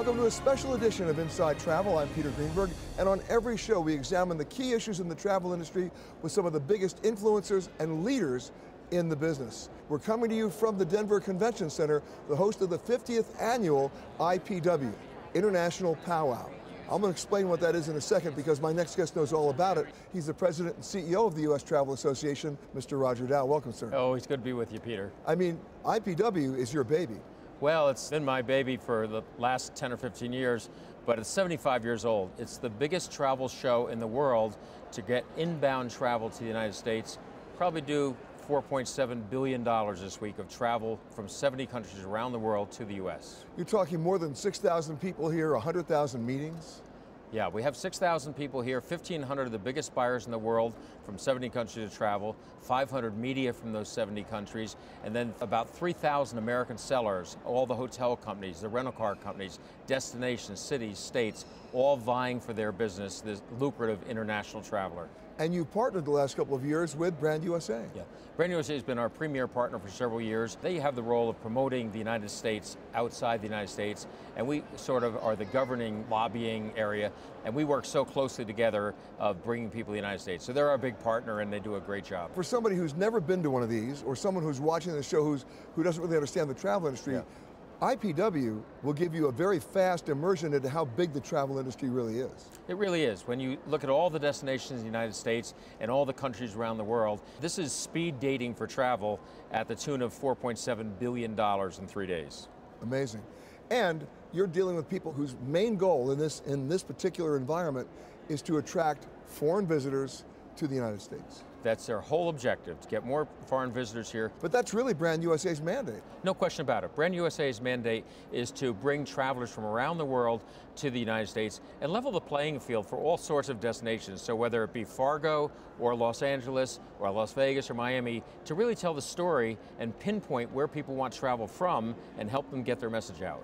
Welcome to a special edition of Inside Travel. I'm Peter Greenberg, and on every show we examine the key issues in the travel industry with some of the biggest influencers and leaders in the business. We're coming to you from the Denver Convention Center, the host of the 50th annual IPW, International Powwow. I'm going to explain what that is in a second because my next guest knows all about it. He's the president and CEO of the U.S. Travel Association, Mr. Roger Dow. Welcome, sir. Oh, it's good to be with you, Peter. I mean, IPW is your baby. Well, it's been my baby for the last 10 or 15 years, but it's 75 years old. It's the biggest travel show in the world to get inbound travel to the United States. Probably do $4.7 billion this week of travel from 70 countries around the world to the U.S. You're talking more than 6,000 people here, 100,000 meetings? Yeah, we have 6,000 people here, 1,500 of the biggest buyers in the world from 70 countries to travel, 500 media from those 70 countries, and then about 3,000 American sellers, all the hotel companies, the rental car companies, destinations, cities, states, all vying for their business, this lucrative international traveler. And you partnered the last couple of years with Brand USA. Yeah, Brand USA has been our premier partner for several years. They have the role of promoting the United States outside the United States, and we sort of are the governing lobbying area, and we work so closely together of bringing people to the United States. So they're our big partner, and they do a great job. For somebody who's never been to one of these, or someone who's watching the show who doesn't really understand the travel industry, yeah. IPW will give you a very fast immersion into how big the travel industry really is. It really is. When you look at all the destinations in the United States and all the countries around the world, this is speed dating for travel at the tune of $4.7 billion in 3 days. Amazing. And you're dealing with people whose main goal in this particular environment is to attract foreign visitors to the United States. That's their whole objective, to get more foreign visitors here. But that's really Brand USA's mandate. No question about it. Brand USA's mandate is to bring travelers from around the world to the United States and level the playing field for all sorts of destinations. So whether it be Fargo or Los Angeles or Las Vegas or Miami, to really tell the story and pinpoint where people want to travel from and help them get their message out.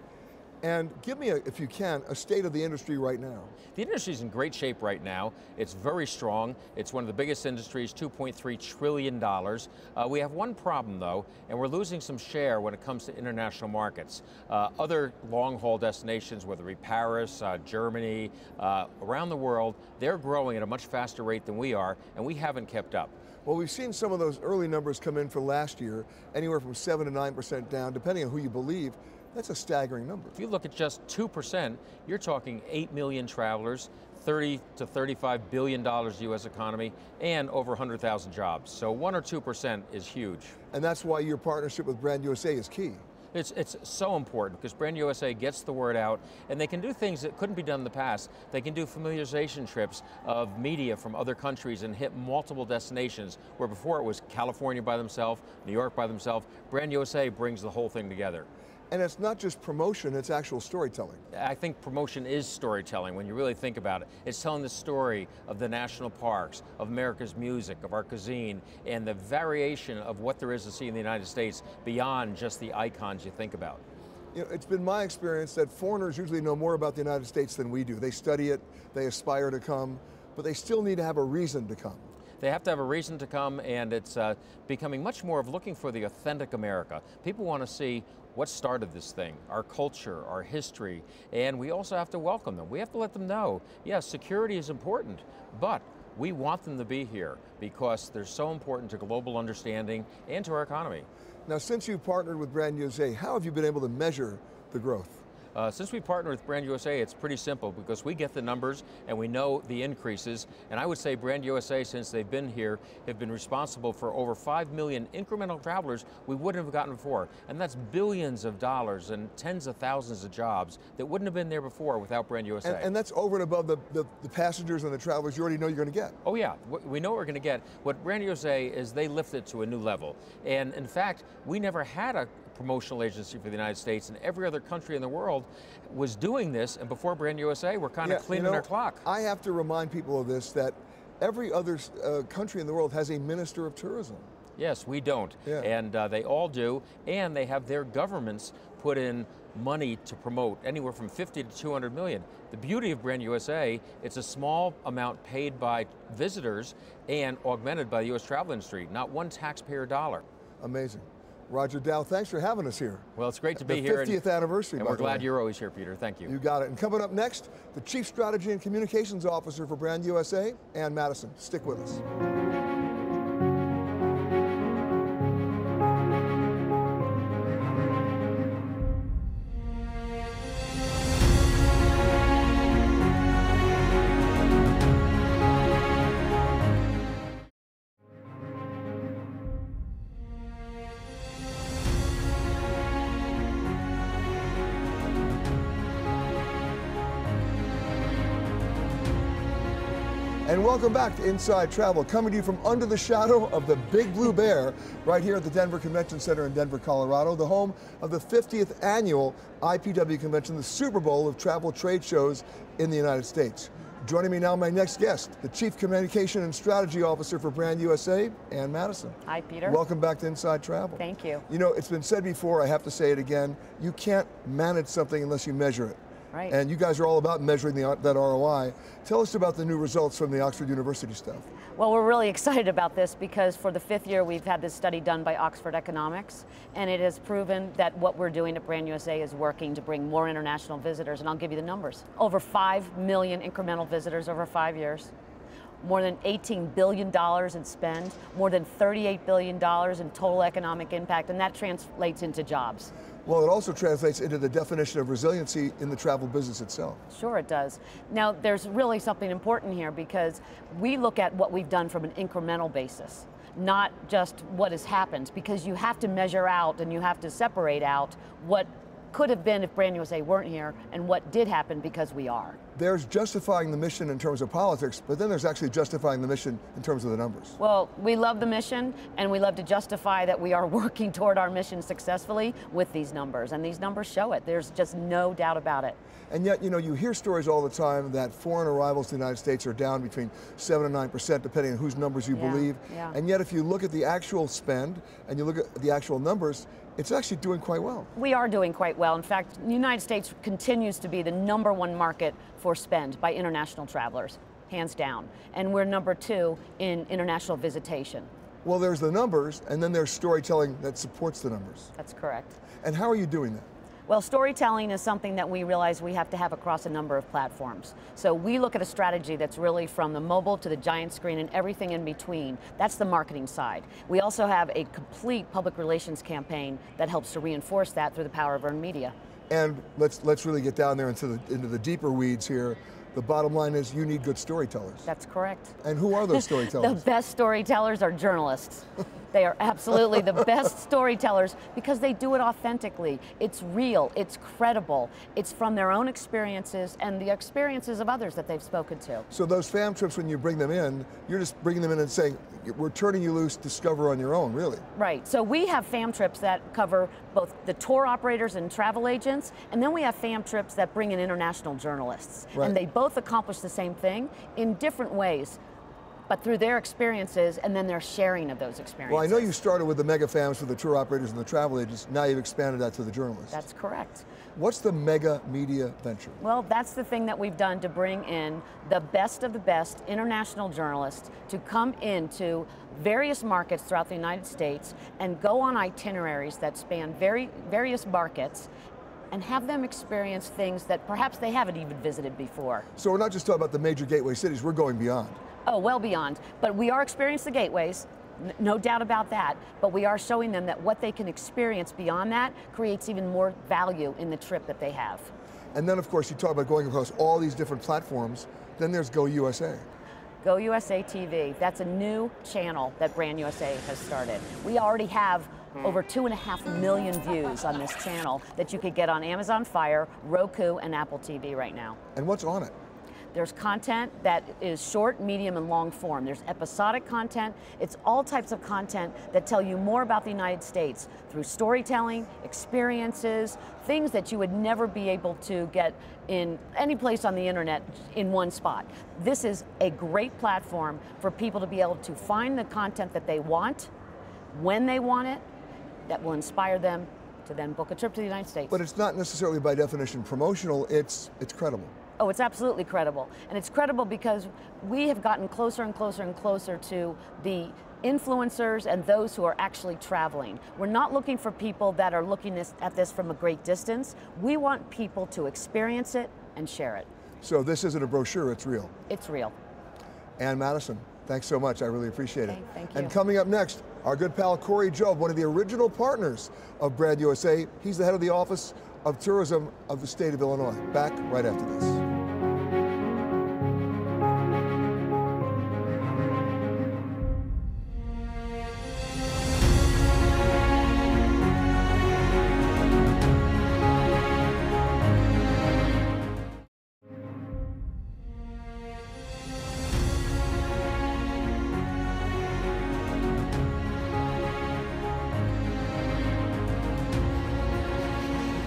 And give me, if you can, a state of the industry right now. The industry's in great shape right now. It's very strong. It's one of the biggest industries, $2.3 trillion. We have one problem though, and we're losing some share when it comes to international markets. Other long-haul destinations, whether it be Paris, Germany, around the world, they're growing at a much faster rate than we are, and we haven't kept up. Well, we've seen some of those early numbers come in for last year, anywhere from 7 to 9% down, depending on who you believe. That's a staggering number. If you look at just 2%, you're talking 8 million travelers, 30 to $35 billion US economy, and over 100,000 jobs. So 1 or 2% is huge. And that's why your partnership with Brand USA is key. It's so important because Brand USA gets the word out, and they can do things that couldn't be done in the past. They can do familiarization trips of media from other countries and hit multiple destinations, where before it was California by themselves, New York by themselves. Brand USA brings the whole thing together. And it's not just promotion, it's actual storytelling. I think promotion is storytelling when you really think about it. It's telling the story of the national parks, of America's music, of our cuisine, and the variation of what there is to see in the United States beyond just the icons you think about. You know, it's been my experience that foreigners usually know more about the United States than we do. They study it, they aspire to come, but they still need to have a reason to come. They have to have a reason to come, and it's becoming much more of looking for the authentic America. People want to see what started this thing, our culture, our history, and we also have to welcome them. We have to let them know, yes, security is important, but we want them to be here because they're so important to global understanding and to our economy. Now, since you've partnered with Brand USA, how have you been able to measure the growth? Since we partner with Brand USA, it's pretty simple because we get the numbers and we know the increases. And I would say Brand USA, since they've been here, have been responsible for over 5 million incremental travelers we wouldn't have gotten before. And that's billions of dollars and tens of thousands of jobs that wouldn't have been there before without Brand USA. And that's over and above the passengers and the travelers you already know you're going to get. Oh yeah, we know what we're going to get. What Brand USA is, they lift it to a new level. And in fact, we never had a promotional agency for the United States, and every other country in the world was doing this, and before Brand USA, we're kind of cleaning our clock. I have to remind people of this, that every other country in the world has a minister of tourism. Yes, we don't, and they all do, and they have their governments put in money to promote, anywhere from 50 to 200 million. The beauty of Brand USA, it's a small amount paid by visitors and augmented by the U.S. travel industry, not one taxpayer dollar. Amazing. Roger Dow, thanks for having us here. Well, it's great to be here. The 50th anniversary. And we're glad you're always here, Peter. Thank you. You got it. And coming up next, the Chief Strategy and Communications Officer for Brand USA, Ann Madison. Stick with us. And welcome back to Inside Travel, coming to you from under the shadow of the Big Blue Bear, right here at the Denver Convention Center in Denver, Colorado, the home of the 50th annual IPW Convention, the Super Bowl of travel trade shows in the United States. Joining me now, my next guest, the Chief Communication and Strategy Officer for Brand USA, Ann Madison. Hi, Peter. Welcome back to Inside Travel. Thank you. You know, it's been said before, I have to say it again, you can't manage something unless you measure it. Right. And you guys are all about measuring that ROI. Tell us about the new results from the Oxford University stuff. Well, we're really excited about this because for the 5th year we've had this study done by Oxford Economics, and it has proven that what we're doing at Brand USA is working to bring more international visitors, and I'll give you the numbers. Over 5 million incremental visitors over 5 years. More than $18 billion in spend, more than $38 billion in total economic impact, and that translates into jobs. Well, it also translates into the definition of resiliency in the travel business itself. Sure it does. Now, there's really something important here because we look at what we've done from an incremental basis, not just what has happened, because you have to measure out and you have to separate out what could have been if Brand USA weren't here and what did happen because we are. There's justifying the mission in terms of politics, but then there's actually justifying the mission in terms of the numbers. Well, we love the mission and we love to justify that we are working toward our mission successfully with these numbers, and these numbers show it. There's just no doubt about it. And yet, you know, you hear stories all the time that foreign arrivals to the United States are down between 7 and 9%, depending on whose numbers you believe. Yeah. And yet, if you look at the actual spend and you look at the actual numbers, it's actually doing quite well. We are doing quite well. In fact, the United States continues to be the #1 market for spend by international travelers, hands down. And we're #2 in international visitation. Well, there's the numbers, and then there's storytelling that supports the numbers. That's correct. And how are you doing that? Well, storytelling is something that we realize we have to have across a number of platforms. So we look at a strategy that's really from the mobile to the giant screen and everything in between. That's the marketing side. We also have a complete public relations campaign that helps to reinforce that through the power of earned media. And let's really get down there into the deeper weeds here. The bottom line is you need good storytellers. That's correct. And who are those storytellers? The best storytellers are journalists. They are absolutely the best storytellers because they do it authentically. It's real, it's credible, it's from their own experiences and the experiences of others that they've spoken to. So those fam trips, when you bring them in, you're just bringing them in and saying, we're turning you loose, discover on your own, really. Right, so we have fam trips that cover both the tour operators and travel agents, and then we have fam trips that bring in international journalists. Right. And they both accomplish the same thing in different ways, but through their experiences and then their sharing of those experiences. Well, I know you started with the mega fams for the tour operators and the travel agents. Now you've expanded that to the journalists. That's correct. What's the mega media venture? Well, that's the thing that we've done to bring in the best of the best international journalists to come into various markets throughout the United States and go on itineraries that span various markets and have them experience things that perhaps they haven't even visited before. So we're not just talking about the major gateway cities, we're going beyond. Oh, well beyond. But we are experiencing the gateways, no doubt about that, but we are showing them that what they can experience beyond that creates even more value in the trip that they have. And then, of course, you talk about going across all these different platforms. Then there's Go USA. Go USA TV, that's a new channel that Brand USA has started. We already have over 2.5 million views on this channel that you could get on Amazon Fire, Roku, and Apple TV right now. And what's on it? There's content that is short, medium, and long form. There's episodic content. It's all types of content that tell you more about the United States through storytelling, experiences, things that you would never be able to get in any place on the internet in one spot. This is a great platform for people to be able to find the content that they want, when they want it, that will inspire them to then book a trip to the United States. But it's not necessarily by definition promotional, it's credible. Oh, it's absolutely credible. And it's credible because we have gotten closer and closer and closer to the influencers and those who are actually traveling. We're not looking for people that are looking at this from a great distance. We want people to experience it and share it. So this isn't a brochure, it's real. It's real. Ann Madison, thanks so much, I really appreciate it. Thank you. And coming up next, our good pal Corey Jobe, one of the original partners of Brand USA. He's the head of the Office of Tourism of the state of Illinois. Back right after this.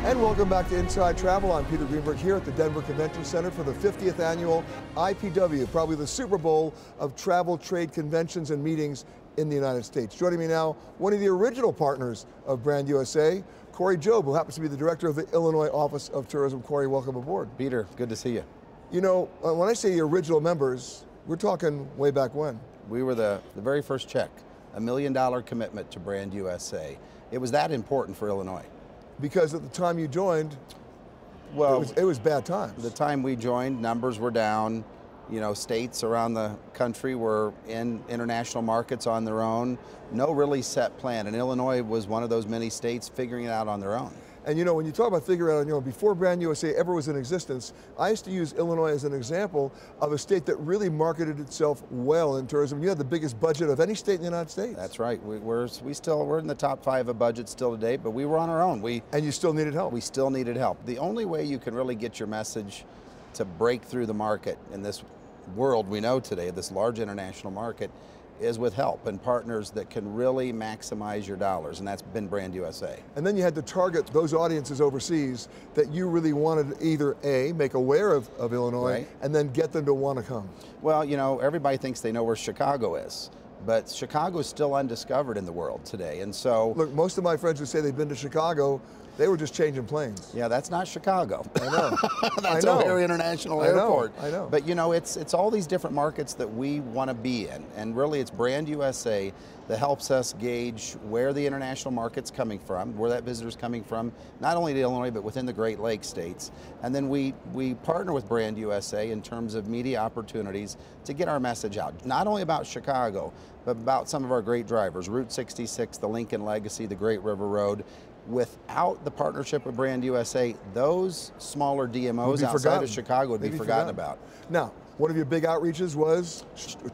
And welcome back to Inside Travel. I'm Peter Greenberg here at the Denver Convention Center for the 50th annual IPW, probably the Super Bowl of travel, trade, conventions, and meetings in the United States. Joining me now, one of the original partners of Brand USA, Corey Jobe, who happens to be the director of the Illinois Office of Tourism. Corey, welcome aboard. Peter, good to see you. You know, when I say the original members, we're talking way back when. We were the very first check, $1 million commitment to Brand USA. It was that important for Illinois. Because at the time you joined, well, it was bad times. The time we joined, numbers were down. You know, states around the country were in international markets on their own. No really set plan, and Illinois was one of those many states figuring it out on their own. And you know, when you talk about figuring it out on your own, before Brand USA ever was in existence, I used to use Illinois as an example of a state that really marketed itself well in tourism. You had the biggest budget of any state in the United States. That's right. We're in the top 5 of budgets still today, but we were on our own. And you still needed help. We still needed help. The only way you can really get your message to break through the market in this world we know today, this large international market, is with help and partners that can really maximize your dollars, and that's been Brand USA. And then you had to target those audiences overseas that you really wanted to either A, make aware of Illinois, right, and then get them to want to come. Well, you know, everybody thinks they know where Chicago is, but Chicago is still undiscovered in the world today, and so... Look, most of my friends who say they've been to Chicago, they were just changing planes. Yeah, that's not Chicago. I know. That's O'Hare International Airport. I know. But you know, it's all these different markets that we want to be in, and really it's Brand USA that helps us gauge where the international market's coming from, where that visitor's coming from, not only to Illinois, but within the Great Lakes states. And then we partner with Brand USA in terms of media opportunities to get our message out, not only about Chicago, but about some of our great drivers, Route 66, the Lincoln Legacy, the Great River Road. Without the partnership with Brand USA, those smaller DMOs outside of Chicago would be forgotten about. Now, one of your big outreaches was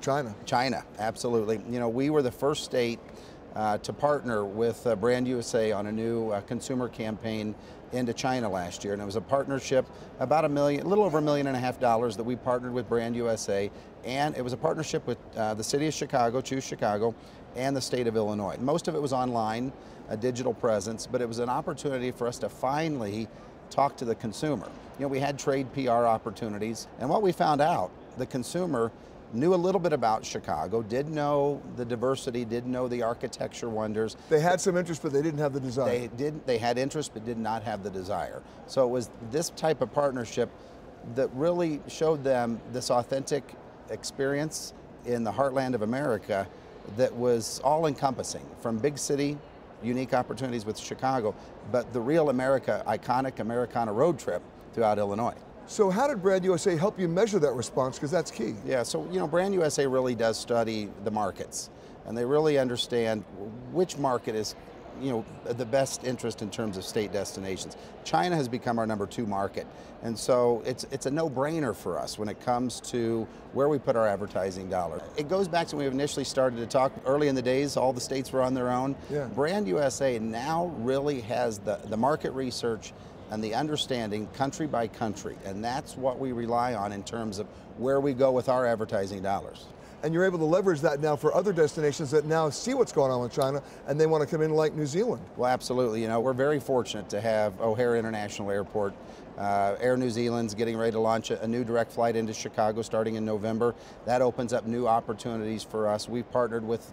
China. China, absolutely. You know, we were the first state to partner with Brand USA on a new consumer campaign into China last year, and it was a partnership about a little over $1.5 million that we partnered with Brand USA, and it was a partnership with the city of Chicago, Choose Chicago, and the state of Illinois. Most of it was online, a digital presence, but it was an opportunity for us to finally talk to the consumer. You know, we had trade PR opportunities, and what we found out, the consumer knew a little bit about Chicago, did know the diversity, did know the architecture wonders. They had some interest, but they didn't have the desire. They had interest, but did not have the desire. So it was this type of partnership that really showed them this authentic experience in the heartland of America that was all-encompassing, from big city, unique opportunities with Chicago, but the real iconic Americana road trip throughout Illinois. So how did Brand USA help you measure that response? Because that's key. Yeah, so you know, Brand USA really does study the markets, and they really understand which market is, you know, the best interest in terms of state destinations. China has become our #2 market, and so it's a no-brainer for us when it comes to where we put our advertising dollars. It goes back to when we initially started to talk early in the days, all the states were on their own. Yeah. Brand USA now really has the market research and the understanding country by country, and that's what we rely on in terms of where we go with our advertising dollars. And you're able to leverage that now for other destinations that now see what's going on with China and they want to come in, like New Zealand. Well, absolutely. You know, we're very fortunate to have O'Hare International Airport. Air New Zealand's getting ready to launch a new direct flight into Chicago starting in November. That opens up new opportunities for us. We've partnered with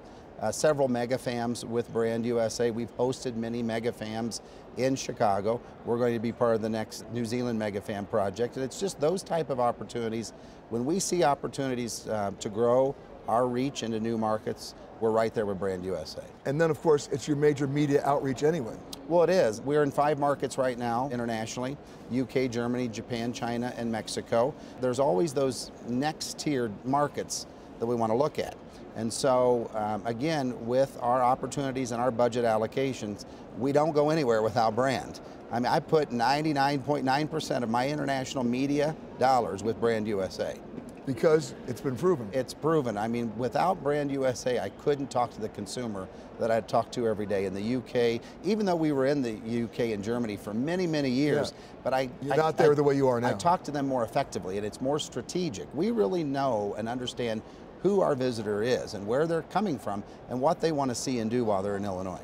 several megafams with Brand USA. We've hosted many megafams in Chicago. We're going to be part of the next New Zealand megafam project, and it's just those type of opportunities. When we see opportunities to grow our reach into new markets, we're right there with Brand USA. And then, of course, it's your major media outreach anyway. Well, it is. We're in 5 markets right now internationally: UK, Germany, Japan, China, and Mexico. There's always those next tiered markets that we want to look at. And so, again, with our opportunities and our budget allocations, we don't go anywhere without brand. I mean, I put 99.9% of my international media dollars with Brand USA. Because it's been proven. It's proven. I mean, without Brand USA, I couldn't talk to the consumer that I talk to every day in the UK, even though we were in the UK and Germany for many, many years. Yeah. But You're not there the way you are now. I talk to them more effectively, and it's more strategic. We really know and understand who our visitor is and where they're coming from and what they want to see and do while they're in Illinois.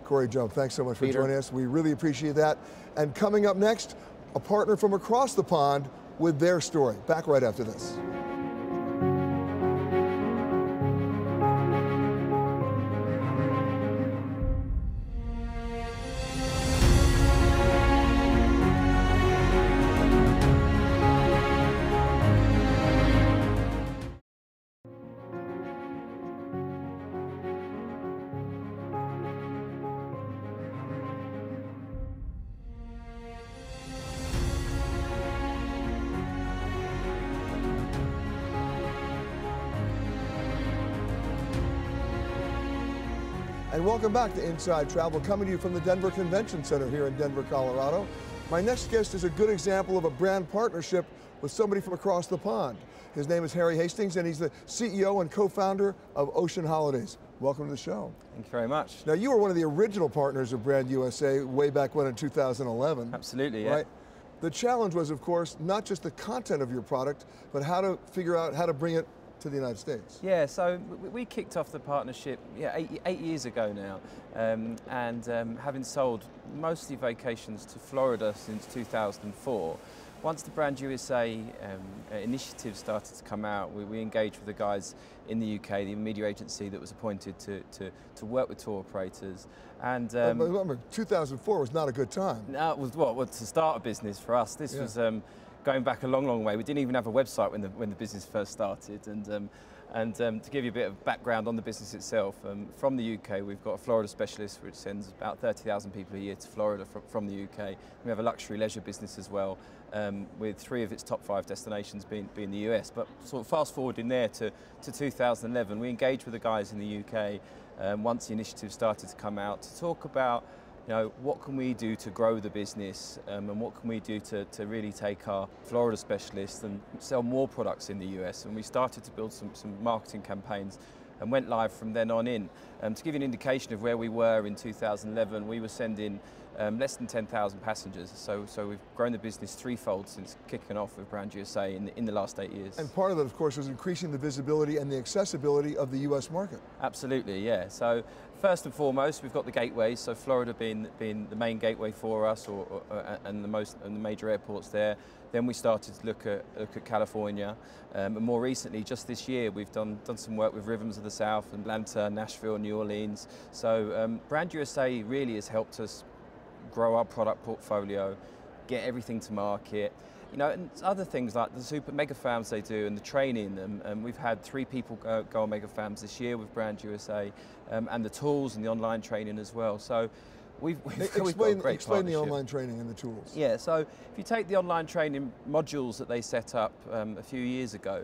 Corey Jobe, thanks so much for Peter. joining us. We really appreciate that. And coming up next, a partner from across the pond with their story. Back right after this. And welcome back to Inside Travel, coming to you from the Denver Convention Center here in Denver, Colorado. My next guest is a good example of a brand partnership with somebody from across the pond. His name is Harry Hastings, and he's the CEO and co-founder of Ocean Holidays. Welcome to the show. Thank you very much. Now, you were one of the original partners of Brand USA way back when in 2011. Absolutely, yeah. Right? The challenge was, of course, not just the content of your product, but how to figure out how to bring it to the United States. Yeah, so we kicked off the partnership 8 years ago now, having sold mostly vacations to Florida since 2004. Once the Brand USA initiative started to come out, we engaged with the guys in the UK, the media agency that was appointed to work with tour operators. And remember, 2004 was not a good time. No, it was to start a business for us. This was going back a long, long way. We didn't even have a website when the business first started. And to give you a bit of background on the business itself, from the UK, we've got a Florida specialist which sends about 30,000 people a year to Florida from the UK. We have a luxury leisure business as well, with 3 of its top 5 destinations being the US. But sort of fast forward in there to 2011, we engaged with the guys in the UK once the initiative started to come out to talk about, you know, what can we do to grow the business, and what can we do to really take our Florida specialists and sell more products in the US. And we started to build some marketing campaigns and went live from then on in. To give you an indication of where we were in 2011, we were sending less than 10,000 passengers. So we've grown the business threefold since kicking off with Brand USA in the last 8 years. And part of it, of course, was increasing the visibility and the accessibility of the US market. Absolutely, yeah. So first and foremost, we've got the gateways. So Florida being the main gateway for us, and the major airports there. Then we started to look at California, and more recently, just this year, we've done some work with Rhythms of the South, Atlanta, Nashville, New Orleans. So Brand USA really has helped us grow our product portfolio, get everything to market. You know, and other things like the super mega fams they do and the training. We've had 3 people go on mega fams this year with Brand USA, and the tools and the online training as well. So we've got a great Explain the partnership. online training and the tools. Yeah, so if you take the online training modules that they set up a few years ago,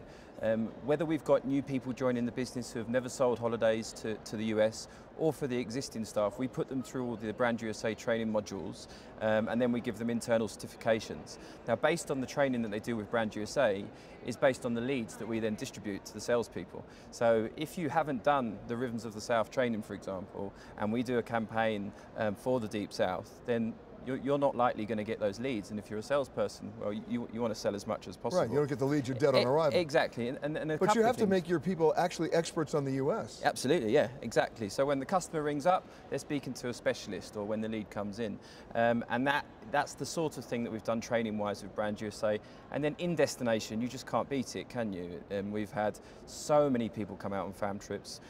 whether we've got new people joining the business who have never sold holidays to the US, or for the existing staff, we put them through all the Brand USA training modules, and then we give them internal certifications. Now, based on the training that they do with Brand USA, is based on the leads that we then distribute to the salespeople. So if you haven't done the Rhythms of the South training, for example, and we do a campaign for the Deep South, then you're not likely going to get those leads. And if you're a salesperson, well, you want to sell as much as possible. Right, you don't get the leads, you're dead on arrival. Exactly. But you have to make your people actually experts on the US. Absolutely, yeah, exactly. So when the customer rings up, they're speaking to a specialist, or when the lead comes in. And that's the sort of thing that we've done training-wise with Brand USA. And then in destination, you just can't beat it, can you? We've had so many people come out on fam trips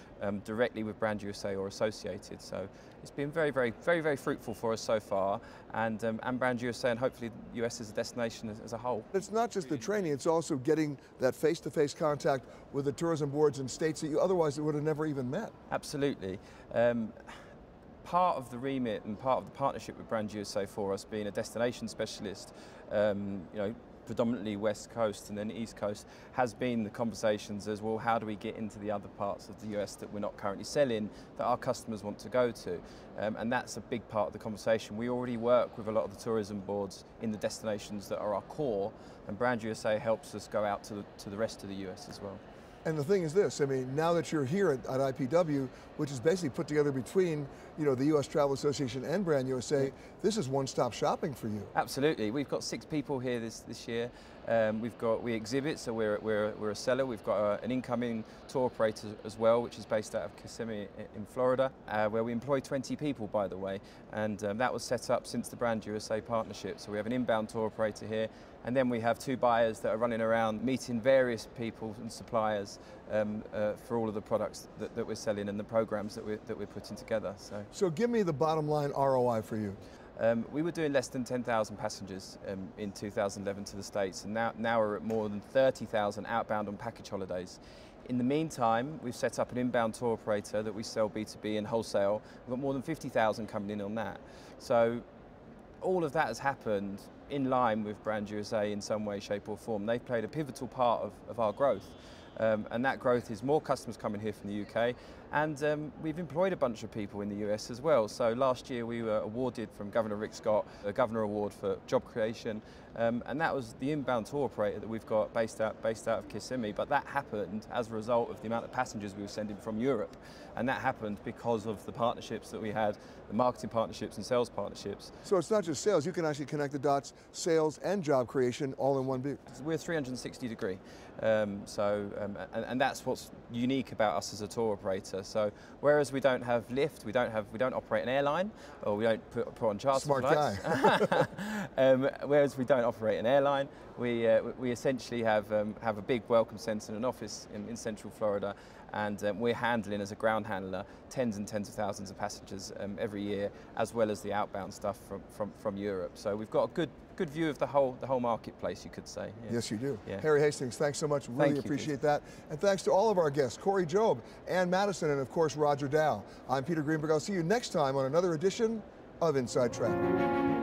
directly with Brand USA or associated. So it's been very fruitful for us so far, and Brand USA, and hopefully the US as a destination as a whole. It's not just the training, it's also getting that face-to-face contact with the tourism boards in states that you otherwise would have never even met. Absolutely. Part of the remit and part of the partnership with Brand USA for us being a destination specialist, you know, predominantly West Coast and then East Coast, has been the conversations as well, how do we get into the other parts of the US that we're not currently selling, that our customers want to go to? And that's a big part of the conversation. We already work with a lot of the tourism boards in the destinations that are our core, and Brand USA helps us go out to the rest of the US as well. And the thing is this, I mean, now that you're here at IPW, which is basically put together between, you know, the U.S. Travel Association and Brand USA, this is one-stop shopping for you. Absolutely. We've got 6 people here this year. We exhibit, so we're a seller. We've got an incoming tour operator as well, which is based out of Kissimmee in Florida, where we employ 20 people, by the way. And that was set up since the Brand USA partnership. So we have an inbound tour operator here, and then we have 2 buyers that are running around meeting various people and suppliers for all of the products that we're selling and the programs that we're putting together. So give me the bottom line ROI for you. We were doing less than 10,000 passengers in 2011 to the States, and now we're at more than 30,000 outbound on package holidays. In the meantime, we've set up an inbound tour operator that we sell B2B and wholesale. We've got more than 50,000 coming in on that. So all of that has happened in line with Brand USA in some way, shape or form. They've played a pivotal part of our growth. And that growth is more customers coming here from the UK, and we've employed a bunch of people in the US as well. So last year we were awarded from Governor Rick Scott a Governor Award for job creation, and that was the inbound tour operator that we've got based out of Kissimmee. But that happened as a result of the amount of passengers we were sending from Europe, and that happened because of the partnerships that we had, the marketing partnerships and sales partnerships. So it's not just sales, you can actually connect the dots, sales and job creation all in one big. We're 360 degree, and that's what's unique about us as a tour operator. So whereas we don't have lift, we don't operate an airline, or we don't put on charter Smart flights. Guy. Whereas we don't operate an airline, we essentially have a big welcome centre and an office in Central Florida, and we're handling as a ground handler tens and tens of thousands of passengers every year, as well as the outbound stuff from Europe. So we've got a good view of the whole marketplace, you could say. Yeah. Yes, you do. Yeah. Harry Hastings, thanks so much. Really appreciate that. And thanks to all of our guests, Corey Jobe, Ann Madison, and of course, Roger Dow. I'm Peter Greenberg. I'll see you next time on another edition of Inside Travel.